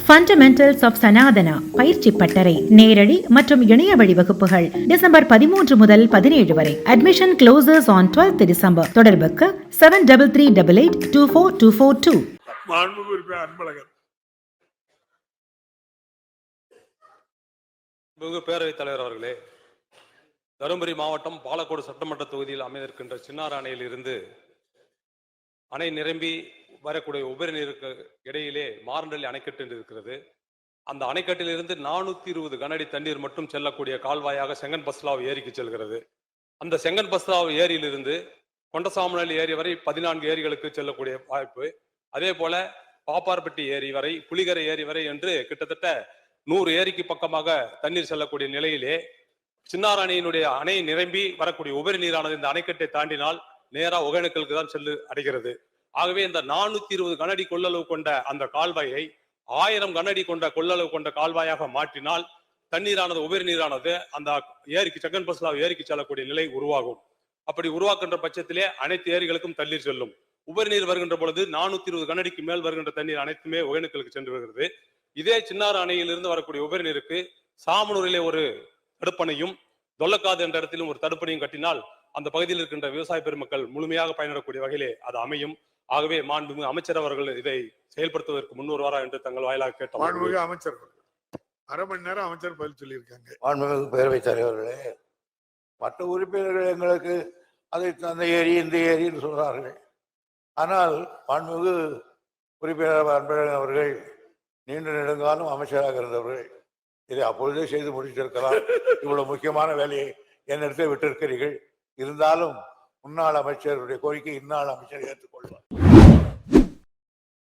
Fundamentals of Sanatana பயிற்சி பட்டறை நேரடி மற்றும் இணைய வழி வகுப்புகள் டிசம்பர் 13 முதல் 17 வரை. Admission closes on 12th December. தொடர்புக்கு 7338824242. பேரவைத் தலைவர் அவர்களே, தருமபுரி மாவட்டம் பாலக்கோடு சட்டமன்ற தொகுதியில் அமைந்திருக்கின்ற சின்னாறு அணையில் இருந்து அணை நிரம்பி வரக்கூடிய உபரி நீருக்கு இடையிலே மாரண்டல்லி அணைக்கட்டு இருக்கிறது. அந்த அணைக்கட்டிலிருந்து 420 கனஅடி தண்ணீர் மட்டும் செல்லக்கூடிய கால்வாயாக செங்கன் பஸ்லாவ் ஏரிக்கு செல்கிறது. அந்த செங்கன் பஸ்லாவ் ஏரியிலிருந்து கொண்டசாமநல்லி ஏரி வரை 14 ஏரிகளுக்கு செல்லக்கூடிய வாய்ப்பு. அதே போல பாப்பார்பட்டி ஏரி வரை, புலிகரை ஏரி வரை என்று கிட்டத்தட்ட 100 ஏரிக்கு பக்கமாக தண்ணீர் செல்லக்கூடிய நிலையிலே சின்னாறு அணையினுடைய அணை நிரம்பி வரக்கூடிய உபரி நீரானது இந்த அணைக்கட்டை தாண்டினால் நேரா ஒகேனக்கலுக்கு தான் செல்லு அடைகிறது. ஆகவே இந்த 420 கனஅடி கொள்ளளவு கொண்ட அந்த கால்வாயை 1000 கனஅடி கொண்ட கொள்ளளவு கொண்ட கால்வாயாக மாற்றினால் தண்ணீரானது உபரி நீரானது அந்த ஏரிக்கு செங்கன் பஸ்லாவ் ஏரிக்கு செல்லக்கூடிய நிலை உருவாகும். அப்படி உருவாக்குகின்ற பட்சத்திலே அனைத்து ஏரிகளுக்கும் தண்ணீர் செல்லும். உபரி நீர் வருகின்ற பொழுது 420 கனஅடிக்கு மேல் வருகின்ற தண்ணீர் அனைத்துமே ஒகேனக்கலுக்கு சென்று வருகிறது. இதே சின்னாறு அணையிலிருந்து வரக்கூடிய உபரி நீருக்கு சாமனூரிலே ஒரு தடுப்பணையும் தொல்லக்காது என்ற இடத்திலும் ஒரு தடுப்பணையும் கட்டினால் அந்த பகுதியில் இருக்கின்ற விவசாய பெருமக்கள் முழுமையாக பயன்படக்கூடிய வகையிலே அது அமையும். ஆகவே மாண்புமிகு அமைச்சர் அவர்கள் இதை செயல்படுத்துவதற்கு முன்வருவாரா என்று தங்கள் வாயிலாக கேட்டோம். மாண்புமிகு அமைச்சர் அரை மணி நேரம் அமைச்சர் பதில் சொல்லியிருக்காங்க. மாண்புமிகு பேரவைத் தலைவர்களே, மற்ற உறுப்பினர்கள் எங்களுக்கு அதை அந்த ஏரி இந்த ஏரின்னு சொல்றார்கள். ஆனால் மாண்புமிகு உறுப்பினர் அன்பழகன் அவர்கள் நீண்ட நெடுங்காலம் அமைச்சராக இருந்தவர்கள் இதை அப்பொழுதே செய்து முடித்திருக்கலாம். இவ்வளவு முக்கியமான வேலையை என்னிடத்தை விட்டிருக்கிறீர்கள். இருந்தாலும் முன்னாள் அமைச்சருடைய கோரிக்கை இந்நாள் அமைச்சர் ஏற்றுக்கொள்வார்.